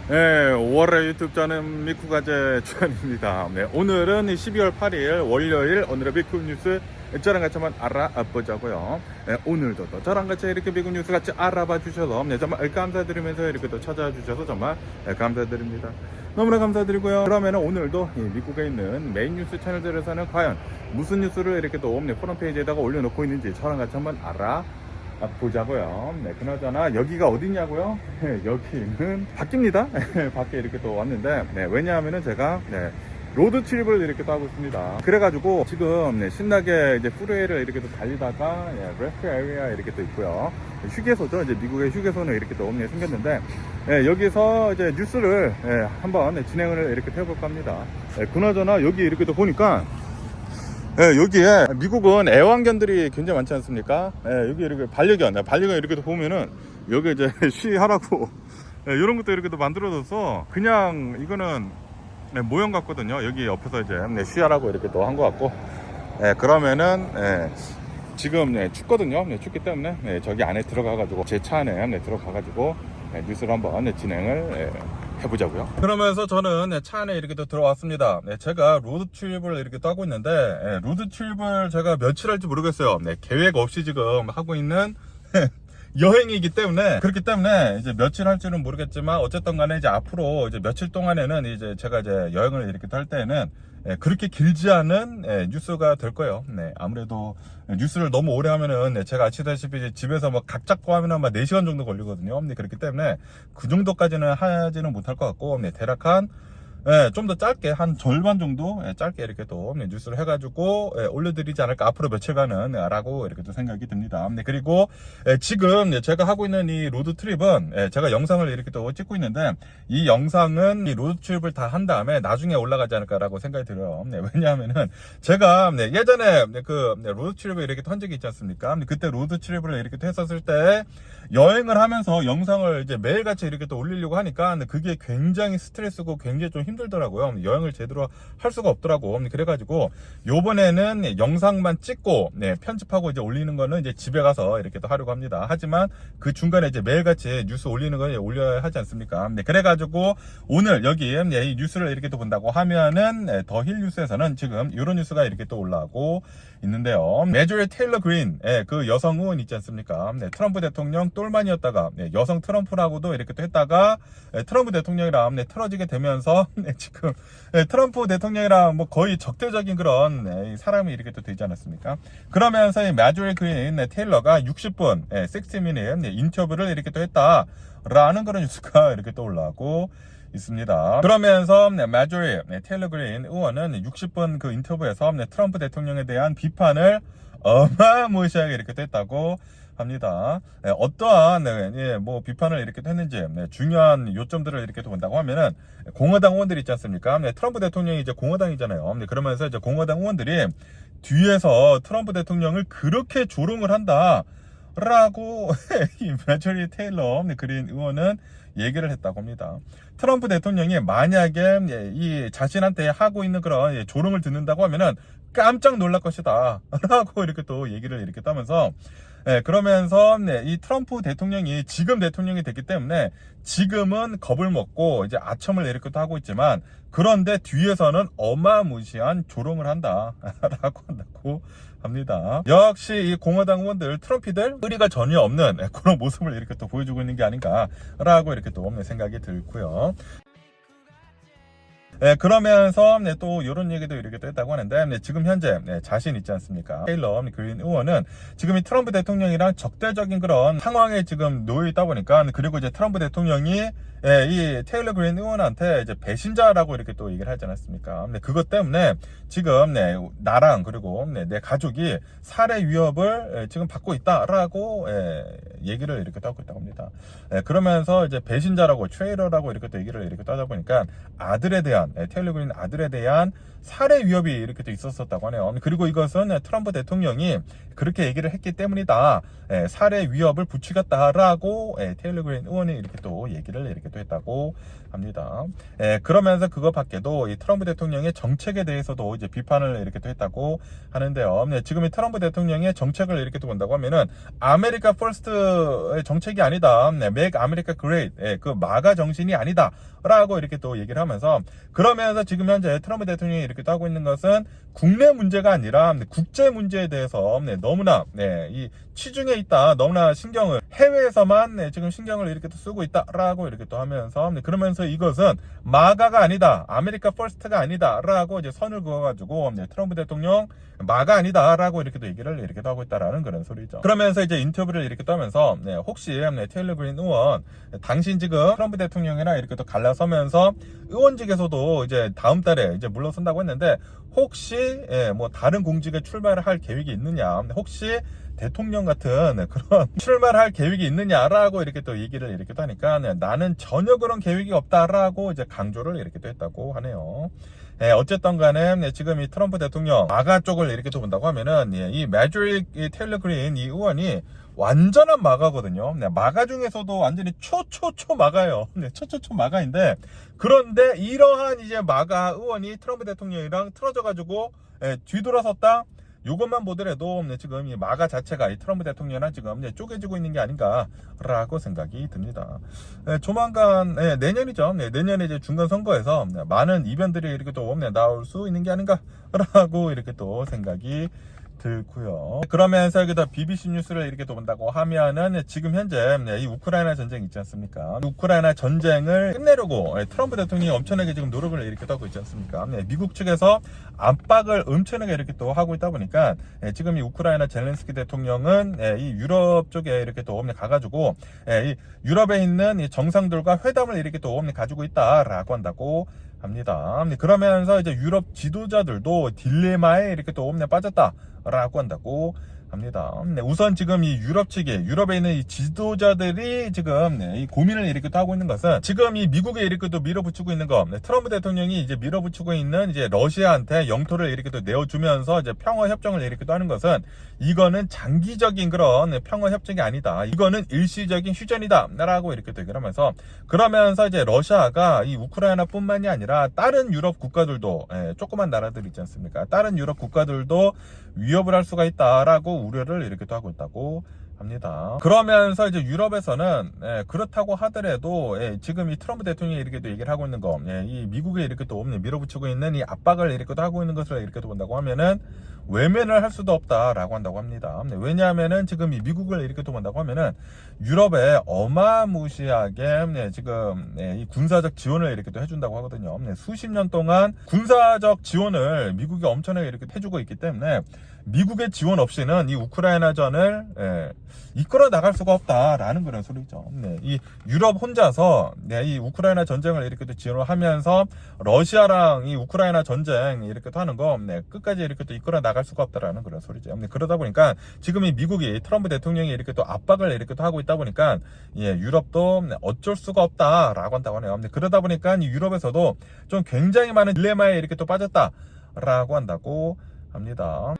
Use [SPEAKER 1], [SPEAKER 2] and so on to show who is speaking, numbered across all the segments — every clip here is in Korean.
[SPEAKER 1] 네, 5월의 유튜브 저는 미쿠가제 주한입니다. 네, 오늘은 12월 8일 월요일 오늘의 미국 뉴스 저랑 같이 한번 알아보자고요. 네, 오늘도 또 저랑 같이 이렇게 미국 뉴스 같이 알아봐 주셔서 정말 감사드리면서 이렇게 또 찾아주셔서 정말 감사드립니다. 너무나 감사드리고요. 그러면 오늘도 미국에 있는 메인 뉴스 채널들에서는 과연 무슨 뉴스를 이렇게 또 포럼 페이지에다가 올려놓고 있는지 저랑 같이 한번 보자고요. 네, 그나저나 여기가 어디냐고요? 네, 여기는 밖입니다. 밖에 이렇게 또 왔는데, 네, 왜냐하면은 제가 로드 트립을 이렇게 또 하고 있습니다. 그래가지고 지금 신나게 이제 프리웨이를 이렇게 또 달리다가 레스트 에리아 이렇게 또 있고요. 휴게소죠. 이제 미국의 휴게소는 이렇게 또 생겼는데, 여기서 이제 뉴스를 한번 진행을 이렇게 해볼까 합니다. 그나저나 여기 이렇게 또 보니까 여기에 미국은 애완견들이 굉장히 많지 않습니까? 여기 이렇게 반려견 이렇게 보면은 여기 이제 쉬하라고 이런 것도 이렇게 또 만들어줘서 그냥 이거는 모형 같거든요. 여기 옆에서 이제 쉬하라고 이렇게 또 한 것 같고, 그러면은 지금 춥거든요. 춥기 때문에 저기 안에 들어가가지고 제 차 안에 들어가가지고 뉴스를 한번 진행을 해보자고요. 그러면서 저는 차 안에 이렇게 또 들어왔습니다. 제가 로드 트립을 이렇게 또 하고 있는데, 로드 트립을 제가 며칠 할지 모르겠어요. 계획 없이 지금 하고 있는 여행이기 때문에, 그렇기 때문에 이제 며칠 할지는 모르겠지만 어쨌든 간에 이제 앞으로 이제 며칠 동안에는 이제 제가 이제 여행을 이렇게 할 때는 그렇게 길지 않은 뉴스가 될 거예요. 아무래도 뉴스를 너무 오래 하면은 제가 아시다시피 이제 집에서 막 각 잡고 하면은 막 4시간 정도 걸리거든요. 그렇기 때문에 그 정도까지는 하지는 못할 것 같고, 대략 좀 더 짧게 한 절반 정도 짧게 이렇게 또 뉴스를 해가지고 올려드리지 않을까, 앞으로 며칠간은 라고 이렇게 또 생각이 듭니다. 그리고 지금 제가 하고 있는 이 로드 트립은 제가 영상을 이렇게 또 찍고 있는데, 이 영상은 이 로드 트립을 다 한 다음에 나중에 올라가지 않을까라고 생각이 들어요. 왜냐하면은 제가 예전에 그 로드 트립을 이렇게 한 적이 있지 않습니까? 그때 로드 트립을 이렇게 또 했었을 때 여행을 하면서 영상을 이제 매일같이 이렇게 또 올리려고 하니까 그게 굉장히 스트레스고 굉장히 좀 힘들더라고요. 여행을 제대로 할 수가 없더라고. 그래가지고 요번에는 영상만 찍고 편집하고 이제 올리는 거는 이제 집에 가서 이렇게 또 하려고 합니다. 하지만 그 중간에 이제 매일같이 뉴스 올리는 거 올려야 하지 않습니까? 그래가지고 오늘 여기 이 뉴스를 이렇게 또 본다고 하면은 더 힐 뉴스에서는 지금 이런 뉴스가 이렇게 또 올라오고 있는데요. 메조리 테일러 그린, 그 여성 의원 있지 않습니까? 트럼프 대통령 똘만이었다가 여성 트럼프라고도 이렇게 또 했다가 트럼프 대통령이랑 틀어지게 되면서 지금 트럼프 대통령이랑 뭐 거의 적대적인 그런 사람이 이렇게 또 되지 않았습니까? 그러면서 이 메조리 그린 테일러가 60분 60minute 인터뷰를 이렇게 또 했다라는 그런 뉴스가 이렇게 또 올라오고 있습니다. 그러면서 마조리 테일러 그린 의원은 60분 그 인터뷰에서 트럼프 대통령에 대한 비판을 어마무시하게 이렇게 했다고 합니다. 어떠한 뭐 비판을 이렇게 했는지 중요한 요점들을 이렇게 본다고 하면은, 공화당 의원들이 있지 않습니까? 트럼프 대통령이 이제 공화당이잖아요. 그러면서 이제 공화당 의원들이 뒤에서 트럼프 대통령을 그렇게 조롱을 한다 라고 이 마조리 테일러 그린 의원은 얘기를 했다고 합니다. 트럼프 대통령이 만약에 이 자신한테 하고 있는 그런 조롱을 듣는다고 하면은 깜짝 놀랄 것이다 라고 이렇게 또 얘기를 이렇게 따면서, 그러면서 이 트럼프 대통령이 지금 대통령이 됐기 때문에 지금은 겁을 먹고 이제 아첨을 이렇게 또 하고 있지만, 그런데 뒤에서는 어마무시한 조롱을 한다 라고 한다고 합니다. 역시 이 공화당 의원들, 트럼피들 의리가 전혀 없는 그런 모습을 이렇게 또 보여주고 있는 게 아닌가라고 이렇게 또 생각이 들고요. 그러면서 또 이런 얘기도 이렇게 또 했다고 하는데, 지금 현재 자신 있지 않습니까? 테일러 그린 의원은 지금 이 트럼프 대통령이랑 적대적인 그런 상황에 지금 놓여 있다 보니까, 그리고 이제 트럼프 대통령이 이 테일러 그린 의원한테 이제 배신자라고 이렇게 또 얘기를 하지 않았습니까? 그것 때문에 지금 나랑 그리고 내 가족이 살해 위협을 지금 받고 있다라고 얘기를 이렇게 하고 있다고 합니다. 그러면서 이제 배신자라고 트레이러라고 이렇게 또 얘기를 이렇게 하다 보니까 아들에 대한 테일러 그린 아들에 대한 살해 위협이 이렇게 또 있었었다고 하네요. 그리고 이것은 트럼프 대통령이 그렇게 얘기를 했기 때문이다. 살해 위협을 부추겼다라고 테일러 그린 의원이 이렇게 또 얘기를 이렇게 또 했다고 합니다. 그러면서 그거 밖에도 이 트럼프 대통령의 정책에 대해서도 이제 비판을 이렇게 또 했다고 하는데요. 지금 이 트럼프 대통령의 정책을 이렇게 또 본다고 하면은 아메리카 퍼스트의 정책이 아니다. Make America Great. 그 마가 정신이 아니다. 라고 이렇게 또 얘기를 하면서, 그러면서 지금 현재 트럼프 대통령이 이렇게 또 하고 있는 것은 국내 문제가 아니라 국제 문제에 대해서 너무나 이 치중해 있다. 너무나 신경을 해외에서만 지금 신경을 이렇게 또 쓰고 있다라고 이렇게 또 하면서, 그러면서 이것은 마가가 아니다. 아메리카 퍼스트가 아니다라고 이제 선을 그어가지고 트럼프 대통령 마가 아니다라고 이렇게 또 얘기를 이렇게 또 하고 있다라는 그런 소리죠. 그러면서 이제 인터뷰를 이렇게 또 하면서 혹시 테일러 그린 의원, 당신 지금 트럼프 대통령이랑 이렇게 또 갈라서면서 의원직에서도 이제 다음 달에 이제 물러선다고 했는데, 혹시 뭐 다른 공직에 출마를 할 계획이 있느냐, 혹시 대통령 같은 그런 출마를 할 계획이 있느냐라고 이렇게 또 얘기를 이렇게 또 하니까, 나는 전혀 그런 계획이 없다라고 이제 강조를 이렇게 또 했다고 하네요. 어쨌든 간에 지금 이 트럼프 대통령 마가 쪽을 이렇게 또 본다고 하면은 이 매드릭 테일러 그린 이 의원이 완전한 마가거든요. 마가 중에서도 완전히 초초초 마가예요. 초초초 마가인데, 그런데 이러한 이제 마가 의원이 트럼프 대통령이랑 틀어져가지고 뒤돌아섰다. 이것만 보더라도 지금 이 마가 자체가 이 트럼프 대통령이랑 지금 쪼개지고 있는 게 아닌가라고 생각이 듭니다. 조만간 내년이죠. 내년에 이제 중간 선거에서 많은 이변들이 이렇게 또 나올 수 있는 게 아닌가라고 이렇게 또 생각이 들고요. 그러면서 여기다 BBC 뉴스를 이렇게 또 본다고 하면은, 지금 현재 이 우크라이나 전쟁 있지 않습니까? 우크라이나 전쟁을 끝내려고 트럼프 대통령이 엄청나게 지금 노력을 이렇게 하고 있지 않습니까? 미국 측에서 압박을 엄청나게 이렇게 또 하고 있다 보니까 지금 이 우크라이나 젤렌스키 대통령은 이 유럽 쪽에 이렇게 또 가가지고 이 유럽에 있는 이 정상들과 회담을 이렇게 또 가지고 있다라고 한다고 합니다. 그러면서 이제 유럽 지도자들도 딜레마에 이렇게 또 빠졌다라고 한다고 합니다. 우선 지금 이 유럽 측에, 유럽에 있는 이 지도자들이 지금 이 고민을 이렇게 또 하고 있는 것은, 지금 이 미국에 이렇게 또 밀어붙이고 있는 거, 트럼프 대통령이 이제 밀어붙이고 있는 이제 러시아한테 영토를 이렇게 또 내어주면서 이제 평화 협정을 이렇게 또 하는 것은, 이거는 장기적인 그런 평화 협정이 아니다. 이거는 일시적인 휴전이다라고 이렇게 또 얘기를 하면서, 그러면서 이제 러시아가 이 우크라이나뿐만이 아니라 다른 유럽 국가들도, 조그만 나라들 있지 않습니까? 다른 유럽 국가들도 위협을 할 수가 있다라고 우려를 이렇게 또 하고 있다고 합니다. 그러면서 이제 유럽에서는 그렇다고 하더라도 지금 이 트럼프 대통령이 이렇게 또 얘기를 하고 있는 거, 이 미국에 이렇게 또 밀어붙이고 있는 이 압박을 이렇게 또 하고 있는 것을 이렇게 또 본다고 하면은 외면을 할 수도 없다라고 한다고 합니다. 왜냐하면은 지금 이 미국을 이렇게 또 본다고 하면은 유럽에 어마무시하게 지금 이 군사적 지원을 이렇게 또 해준다고 하거든요. 수십 년 동안 군사적 지원을 미국이 엄청나게 이렇게 해주고 있기 때문에, 미국의 지원 없이는 이 우크라이나전을 이끌어 나갈 수가 없다라는 그런 소리죠. 이 유럽 혼자서 이 우크라이나 전쟁을 이렇게 또 지원을 하면서 러시아랑 이 우크라이나 전쟁 이렇게 또 하는 거 끝까지 이렇게 또 이끌어 나갈 수가 없다라는 그런 소리죠. 그러다 보니까 지금 이 미국이, 트럼프 대통령이 이렇게 또 압박을 이렇게 또 하고 있다 보니까 유럽도 어쩔 수가 없다라고 한다고 하네요. 그러다 보니까 이 유럽에서도 좀 굉장히 많은 딜레마에 이렇게 또 빠졌다라고 한다고 합니다.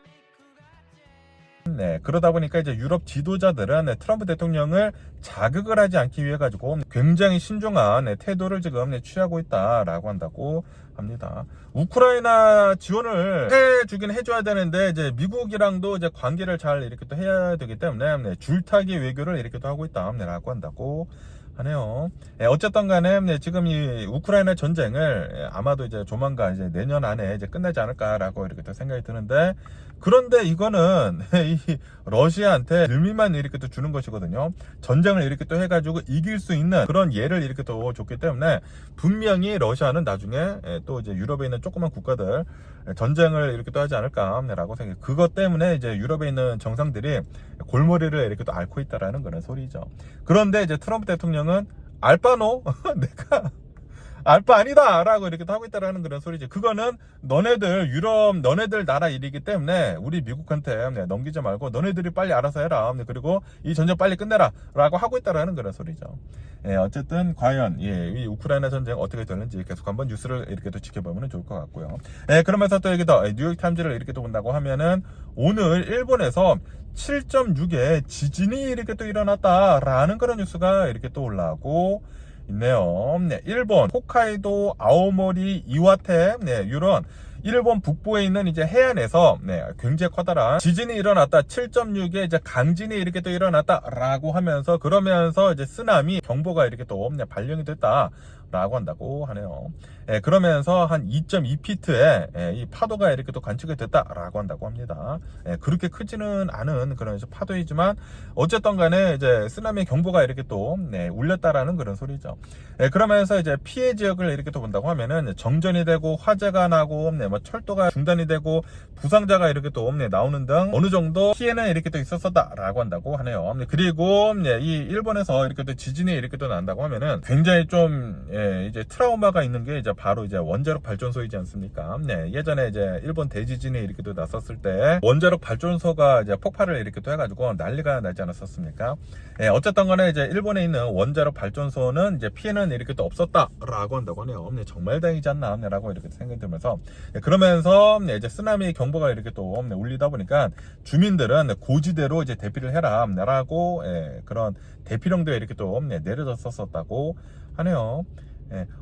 [SPEAKER 1] 그러다 보니까 이제 유럽 지도자들은 트럼프 대통령을 자극을 하지 않기 위해 가지고 굉장히 신중한 태도를 지금 취하고 있다라고 한다고 합니다. 우크라이나 지원을 해주긴 해줘야 되는데, 이제 미국이랑도 이제 관계를 잘 이렇게 또 해야 되기 때문에 줄타기 외교를 이렇게 또 하고 있다라고 한다고 하네요. 어쨌든 간에 지금 이 우크라이나 전쟁을 아마도 이제 조만간 이제 내년 안에 이제 끝나지 않을까라고 이렇게 또 생각이 드는데, 그런데 이거는 이 러시아한테 의미만 이렇게 또 주는 것이거든요. 전쟁을 이렇게 또 해가지고 이길 수 있는 그런 예를 이렇게 또 줬기 때문에, 분명히 러시아는 나중에 또 이제 유럽에 있는 조그만 국가들 전쟁을 이렇게 또 하지 않을까라고 생각해요. 그것 때문에 이제 유럽에 있는 정상들이 골머리를 이렇게 또 앓고 있다라는 그런 소리죠. 그런데 이제 트럼프 대통령은 알바노? 내가 알 바 아니다 라고 이렇게 하고 있다라는 그런 소리지. 그거는 너네들 유럽 너네들 나라 일이기 때문에 우리 미국한테 넘기지 말고 너네들이 빨리 알아서 해라. 그리고 이 전쟁 빨리 끝내라 라고 하고 있다라는 그런 소리죠. 어쨌든 과연 이 우크라이나 전쟁 어떻게 되는지 계속 한번 뉴스를 이렇게 또 지켜보면 좋을 것 같고요. 그러면서 또 여기도 뉴욕타임즈를 이렇게 또 본다고 하면은 오늘 일본에서 7.6의 지진이 이렇게 또 일어났다라는 그런 뉴스가 이렇게 또 올라오고 있네요. 일본 홋카이도, 아오모리, 이와테, 이런 일본 북부에 있는 이제 해안에서 굉장히 커다란 지진이 일어났다. 7.6의 이제 강진이 이렇게 또 일어났다라고 하면서 그러면서 이제 쓰나미 경보가 이렇게 또 발령이 됐다라고 한다고 하네요. 그러면서 한 2.2피트의 이 파도가 이렇게 또 관측이 됐다라고 한다고 합니다. 그렇게 크지는 않은 그런 파도이지만 어쨌든 간에 이제 쓰나미 경보가 이렇게 또 울렸다라는 그런 소리죠. 그러면서 이제 피해 지역을 이렇게 또 본다고 하면은 정전이 되고 화재가 나고 뭐 철도가 중단이 되고 부상자가 이렇게 또 나오는 등 어느 정도 피해는 이렇게 또 있었다라고 한다고 하네요. 그리고 이 일본에서 이렇게 또 지진이 이렇게 또 난다고 하면은 굉장히 좀 이제 트라우마가 있는 게 이제 바로 이제 원자력 발전소이지 않습니까? 예전에 이제 일본 대지진이 이렇게 또 났었을 때 원자력 발전소가 이제 폭발을 이렇게 또 해가지고 난리가 나지 않았었습니까? 어쨌든 간에 이제 일본에 있는 원자력 발전소는 이제 피해는 이렇게 또 없었다라고 한다고 하네요. 정말 다행이지 않나 라고 이렇게 생각이 들면서 그러면서 이제 쓰나미 경보가 이렇게 또 울리다 보니까 주민들은 고지대로 이제 대피를 해라 라고 그런 대피령도 이렇게 또 내려졌었다고 하네요.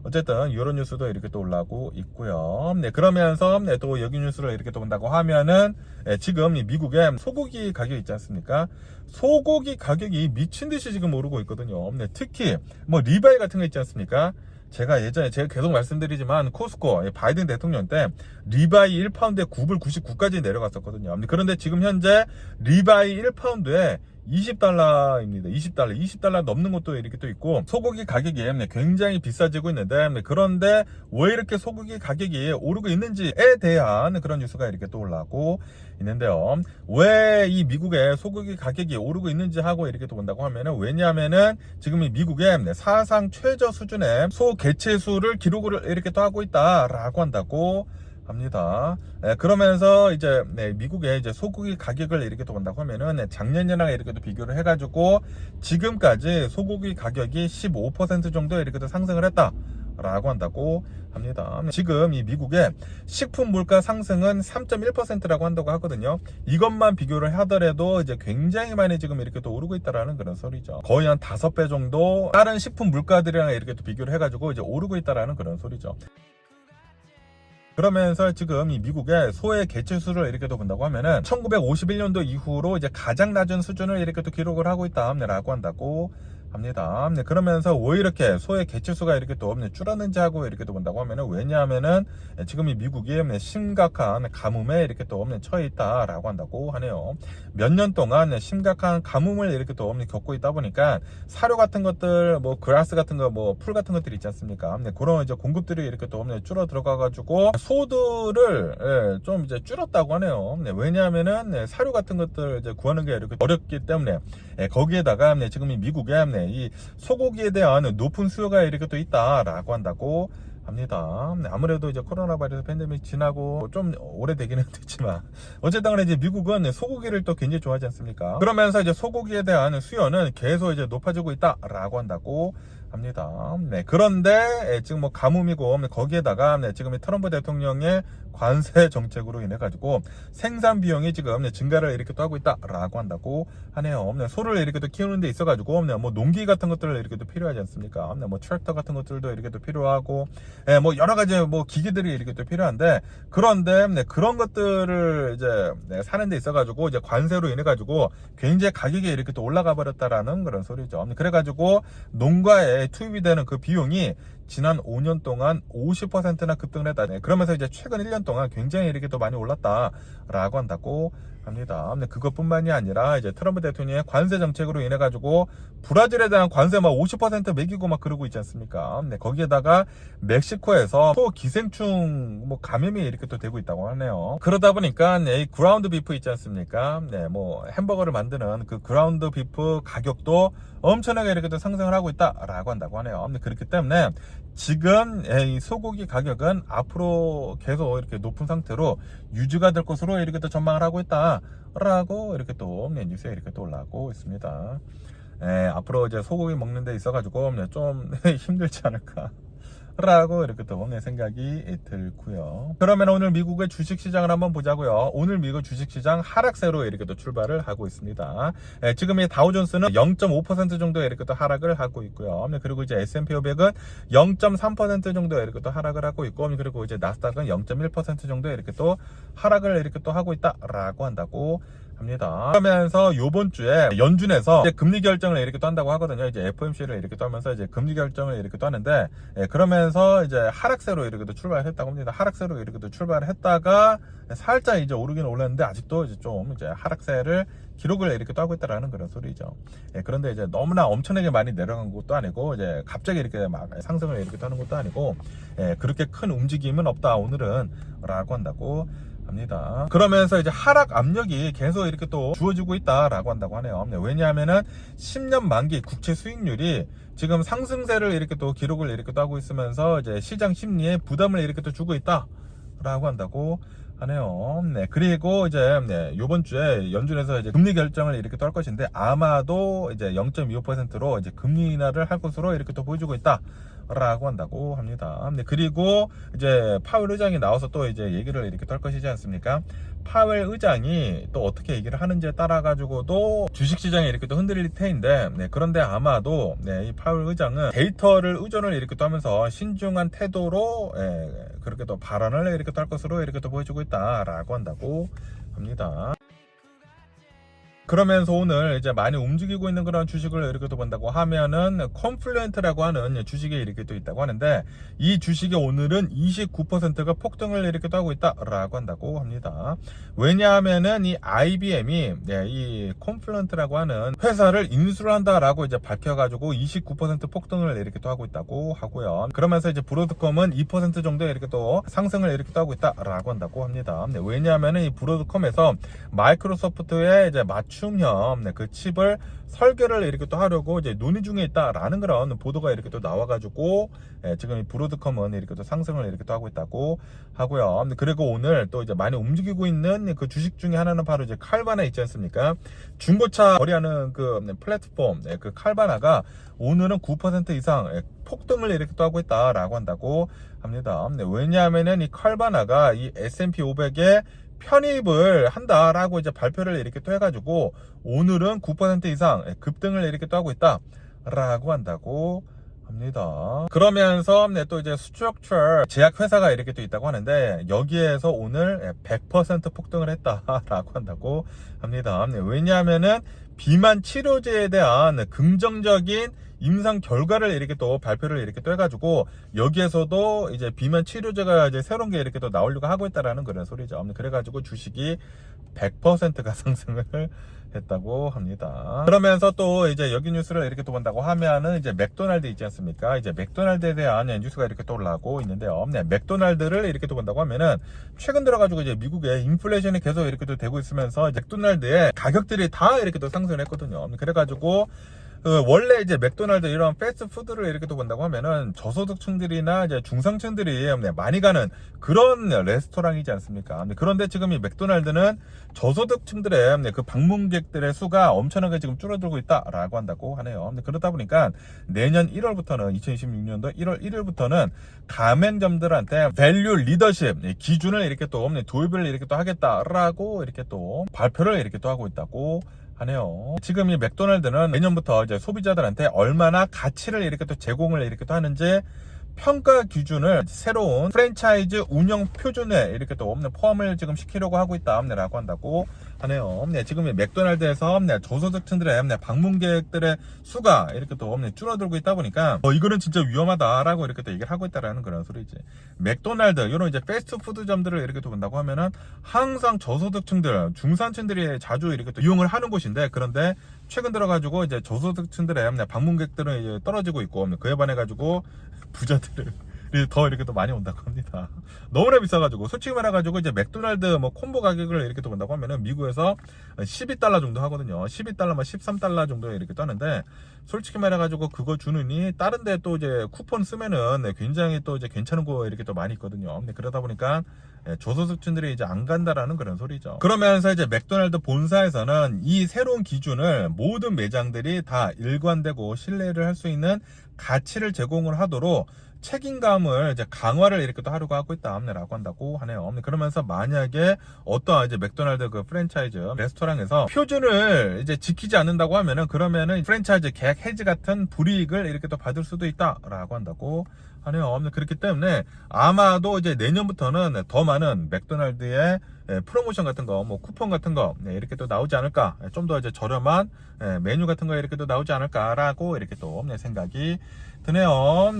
[SPEAKER 1] 어쨌든 이런 뉴스도 이렇게 또 올라오고 있고요. 그러면서 또 여기 뉴스를 이렇게 또 본다고 하면은 지금 미국의 소고기 가격 있지 않습니까? 소고기 가격이 미친 듯이 지금 오르고 있거든요. 특히 뭐 리바이 같은 거 있지 않습니까? 제가 예전에 제가 계속 말씀드리지만 코스코 바이든 대통령 때 리바이 1파운드에 9불 99까지 내려갔었거든요. 그런데 지금 현재 리바이 1파운드에 $20입니다. $20 넘는 것도 이렇게 또 있고 소고기 가격이 굉장히 비싸지고 있는데 그런데 왜 이렇게 소고기 가격이 오르고 있는지에 대한 그런 뉴스가 이렇게 또 올라오고 있는데요. 왜 이 미국의 소고기 가격이 오르고 있는지 하고 이렇게 또 본다고 하면은 왜냐하면은 지금 이 미국의 사상 최저 수준의 소 개체수를 기록을 이렇게 또 하고 있다라고 한다고 합니다. 그러면서 이제 미국의 이제 소고기 가격을 이렇게 또 본다고 하면은 작년이랑 이렇게 또 비교를 해가지고 지금까지 소고기 가격이 15% 정도 이렇게 또 상승을 했다라고 한다고 합니다. 지금 이 미국의 식품 물가 상승은 3.1%라고 한다고 하거든요. 이것만 비교를 하더라도 이제 굉장히 많이 지금 이렇게 또 오르고 있다라는 그런 소리죠. 거의 한 5배 정도 다른 식품 물가들이랑 이렇게 또 비교를 해가지고 이제 오르고 있다라는 그런 소리죠. 그러면서 지금 이 미국의 소의 개체수를 이렇게 또 본다고 하면은 1951년도 이후로 이제 가장 낮은 수준을 이렇게 또 기록을 하고 있다라고 한다고 합니다. 그러면서 왜 이렇게 소의 개체수가 이렇게 또 줄었는지 하고 이렇게 또 본다고 하면은 왜냐하면은 지금 이 미국이 심각한 가뭄에 이렇게 또 처해 있다라고 한다고 하네요. 몇 년 동안 심각한 가뭄을 이렇게 또 겪고 있다 보니까 사료 같은 것들 뭐 그라스 같은 거 뭐 풀 같은 것들이 있지 않습니까? 그런 이제 공급들이 이렇게 또 줄어 들어가 가지고 소들을 좀 이제 줄였다고 하네요. 왜냐하면은 사료 같은 것들 이제 구하는 게 이렇게 어렵기 때문에 거기에다가 지금 이 미국에 이 소고기에 대한 높은 수요가 이렇게 또 있다라고 한다고 합니다. 아무래도 이제 코로나 바이러스 팬데믹 지나고 좀 오래되기는 됐지만 어쨌든 간에 이제 미국은 소고기를 또 굉장히 좋아하지 않습니까? 그러면서 이제 소고기에 대한 수요는 계속 이제 높아지고 있다라고 한다고 합니다. 그런데 지금 뭐 가뭄이고 거기에다가 지금 이 트럼프 대통령의 관세 정책으로 인해 가지고 생산 비용이 지금 증가를 이렇게 또 하고 있다라고 한다고 하네요. 소를 이렇게 또 키우는 데 있어 가지고 뭐 농기 같은 것들을 이렇게 또 필요하지 않습니까? 뭐 트랙터 같은 것들도 이렇게 또 필요하고 뭐 여러 가지 뭐 기기들이 이렇게 또 필요한데 그런데 그런 것들을 이제 사는 데 있어 가지고 이제 관세로 인해 가지고 굉장히 가격이 이렇게 또 올라가 버렸다라는 그런 소리죠. 그래 가지고 농가에 투입이 되는 그 비용이 지난 5년 동안 50%나 급등을 했다. 그러면서 이제 최근 1년 동안 굉장히 이렇게 또 많이 올랐다라고 한다고 합니다. 근데 그것뿐만이 아니라 이제 트럼프 대통령의 관세 정책으로 인해 가지고 브라질에 대한 관세 막 50% 매기고 막 그러고 있지 않습니까? 거기에다가 멕시코에서 소 기생충 뭐 감염이 이렇게 또 되고 있다고 하네요. 그러다 보니까 이 그라운드 비프 있지 않습니까? 뭐 햄버거를 만드는 그 그라운드 비프 가격도 엄청나게 이렇게 또 상승을 하고 있다라고 한다고 하네요. 그렇기 때문에 지금 이 소고기 가격은 앞으로 계속 이렇게 높은 상태로 유지가 될 것으로 이렇게 또 전망을 하고 있다라고 이렇게 또 뉴스에 이렇게 또 올라오고 있습니다. 앞으로 이제 소고기 먹는 데 있어가지고 좀 힘들지 않을까. 라고 이렇게 또 생각이 들고요. 그러면 오늘 미국의 주식시장을 한번 보자고요. 오늘 미국 주식시장 하락세로 이렇게 또 출발을 하고 있습니다. 지금 이 다우존스는 0.5% 정도 이렇게 또 하락을 하고 있고요. 그리고 이제 S&P 500은 0.3% 정도 이렇게 또 하락을 하고 있고, 그리고 이제 나스닥은 0.1% 정도 이렇게 또 하락을 이렇게 또 하고 있다라고 한다고 합니다. 그러면서 요번 주에 연준에서 이제 금리 결정을 이렇게 또 한다고 하거든요. 이제 FOMC를 이렇게 또 하면서 이제 금리 결정을 이렇게 또 하는데, 그러면서 이제 하락세로 이렇게 또 출발을 했다고 합니다. 하락세로 이렇게 또 출발을 했다가 살짝 이제 오르긴 올랐는데 아직도 이제 좀 이제 하락세를 기록을 이렇게 또 하고 있다라는 그런 소리죠. 그런데 이제 너무나 엄청나게 많이 내려간 것도 아니고, 이제 갑자기 이렇게 막 상승을 이렇게 또 하는 것도 아니고, 그렇게 큰 움직임은 없다 오늘은 라고 한다고 합니다. 그러면서 이제 하락 압력이 계속 이렇게 또 주어지고 있다라고 한다고 하네요. 왜냐하면은 10년 만기 국채 수익률이 지금 상승세를 이렇게 또 기록을 이렇게 또 하고 있으면서 이제 시장 심리에 부담을 이렇게 또 주고 있다라고 한다고 하네요. 그리고 이제 요번 주에 연준에서 이제 금리 결정을 이렇게 또 할 것인데, 아마도 이제 0.25%로 이제 금리 인하를 할 것으로 이렇게 또 보여주고 있다. 라고 한다고 합니다. 그리고 이제 파웰 의장이 나와서 또 이제 얘기를 이렇게 할 것이지 않습니까? 파웰 의장이 또 어떻게 얘기를 하는지에 따라 가지고도 주식시장이 이렇게 또 흔들릴 테인데, 그런데 아마도 이 파웰 의장은 데이터를 의존을 이렇게 또 하면서 신중한 태도로 그렇게 또 발언을 이렇게 또 할 것으로 이렇게 또 보여주고 있다라고 한다고 합니다. 그러면서 오늘 이제 많이 움직이고 있는 그런 주식을 이렇게 또 본다고 하면은 컴플루엔트라고 하는 주식이 이렇게 또 있다고 하는데, 이 주식이 오늘은 29%가 폭등을 이렇게 또 하고 있다라고 한다고 합니다. 왜냐하면은 이 IBM이 이 컴플루엔트라고 하는 회사를 인수를 한다라고 이제 밝혀가지고 29% 폭등을 이렇게 또 하고 있다고 하고요. 그러면서 이제 브로드컴은 2% 정도 이렇게 또 상승을 이렇게 또 하고 있다라고 한다고 합니다. 왜냐하면은 이 브로드컴에서 마이크로소프트의 이제 맞춤형 그 칩을 설계를 이렇게 또 하려고 이제 논의 중에 있다라는 그런 보도가 이렇게 또 나와가지고 지금 이 브로드컴은 이렇게 또 상승을 이렇게 또 하고 있다고 하고요. 그리고 오늘 또 이제 많이 움직이고 있는 그 주식 중에 하나는 바로 이제 칼바나 있지 않습니까? 중고차 거래하는 그 플랫폼 그 칼바나가 오늘은 9% 이상 폭등을 이렇게 또 하고 있다라고 한다고 합니다. 왜냐하면은 이 칼바나가 이 S&P 500에 편입을 한다라고 이제 발표를 이렇게 또 해가지고 오늘은 9% 이상 급등을 이렇게 또 하고 있다라고 한다고 합니다. 그러면서 또 이제 스트럭처 제약회사가 이렇게 또 있다고 하는데, 여기에서 오늘 100% 폭등을 했다라고 한다고 합니다. 왜냐하면은 비만 치료제에 대한 긍정적인 임상 결과를 이렇게 또 발표를 이렇게 또 해가지고, 여기에서도 이제 비만 치료제가 이제 새로운 게 이렇게 또 나오려고 하고 있다라는 그런 소리죠. 그래가지고 주식이 100%가 상승을 했다고 합니다. 그러면서 또 이제 여기 뉴스를 이렇게 또 본다고 하면은 이제 맥도날드 있지 않습니까? 이제 맥도날드에 대한 뉴스가 이렇게 또 올라오고 있는데요. 맥도날드를 이렇게 또 본다고 하면은 최근 들어가지고 이제 미국에 인플레이션이 계속 이렇게 또 되고 있으면서 맥도날드의 가격들이 다 이렇게 또 상승을 했거든요. 그래가지고 원래 이제 맥도날드 이런 패스트푸드를 이렇게 또 본다고 하면은 저소득층들이나 이제 중상층들이 많이 가는 그런 레스토랑이지 않습니까? 그런데 지금 이 맥도날드는 저소득층들의 그 방문객들의 수가 엄청나게 지금 줄어들고 있다라고 한다고 하네요. 그러다 보니까 내년 1월부터는 2026년도 1월 1일부터는 가맹점들한테 밸류 리더십 기준을 이렇게 또 도입을 이렇게 또 하겠다라고 이렇게 또 발표를 이렇게 또 하고 있다고 하네요. 지금 이 맥도날드는 내년부터 이제 소비자들한테 얼마나 가치를 이렇게 또 제공을 이렇게 또 하는지 평가 기준을 새로운 프랜차이즈 운영 표준에 이렇게 또 포함을 지금 시키려고 하고 있다라고 한다고 하네요. 지금 이 맥도날드에서 저소득층들의 방문객들의 수가 이렇게 또 줄어들고 있다 보니까 이거는 진짜 위험하다라고 이렇게 또 얘기를 하고 있다라는 그런 소리지. 맥도날드 이런 이제 패스트푸드점들을 이렇게 또 본다고 하면은 항상 저소득층들, 중산층들이 자주 이렇게 또 이용을 하는 곳인데, 그런데 최근 들어가지고 이제 저소득층들의 방문객들은 이제 떨어지고 있고, 그에 반해 가지고 부자들을 더 이렇게 또 많이 온다고 합니다. 너무나 비싸가지고 솔직히 말해가지고 이제 맥도날드 뭐 콤보 가격을 이렇게 또 본다고 하면은 미국에서 12달러 정도 하거든요. 12달러, 13달러 정도에 이렇게 떠는데 솔직히 말해가지고 그거 주느니 다른데 또 이제 쿠폰 쓰면은 굉장히 또 이제 괜찮은 거 이렇게 또 많이 있거든요. 근데 그러다 보니까 저소득층들이 이제 안 간다라는 그런 소리죠. 그러면서 이제 맥도날드 본사에서는 이 새로운 기준을 모든 매장들이 다 일관되고 신뢰를 할 수 있는 가치를 제공을 하도록 책임감을 이제 강화를 이렇게 또 하려고 하고 있다라고 한다고 하네요. 그러면서 만약에 어떠한 이제 맥도날드 그 프랜차이즈 레스토랑에서 표준을 이제 지키지 않는다고 하면은 그러면은 프랜차이즈 계약 해지 같은 불이익을 이렇게 또 받을 수도 있다라고 한다고 하네요. 그렇기 때문에 아마도 이제 내년부터는 더 많은 맥도날드의 프로모션 같은 거, 뭐 쿠폰 같은 거 이렇게 또 나오지 않을까, 좀 더 이제 저렴한 메뉴 같은 거 이렇게 또 나오지 않을까라고 이렇게 또 생각이 드네요.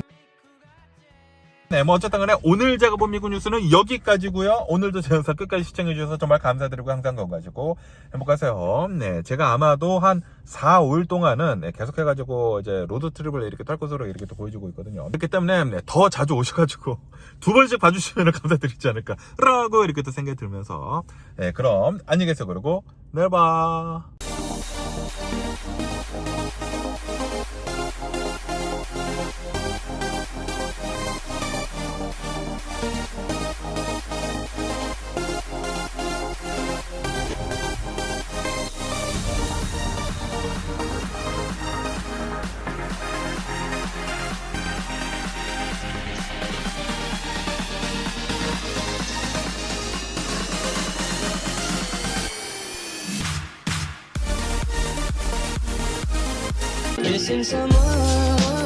[SPEAKER 1] 네, 뭐 어쨌든 간에 오늘 제가 본 미국 뉴스는 여기까지고요. 오늘도 제 영상 끝까지 시청해주셔서 정말 감사드리고 항상 건강하시고 행복하세요. 네, 제가 아마도 한 4, 5일 동안은 계속해가지고 이제 로드트립을 이렇게 탈 것으로 이렇게 또 보여주고 있거든요. 그렇기 때문에 더 자주 오셔가지고 2번씩 봐주시면 감사드리지 않을까 라고 이렇게 또 생각이 들면서 네, 그럼 안녕히 계세요. 그러고 내일 봐.
[SPEAKER 2] Missing someone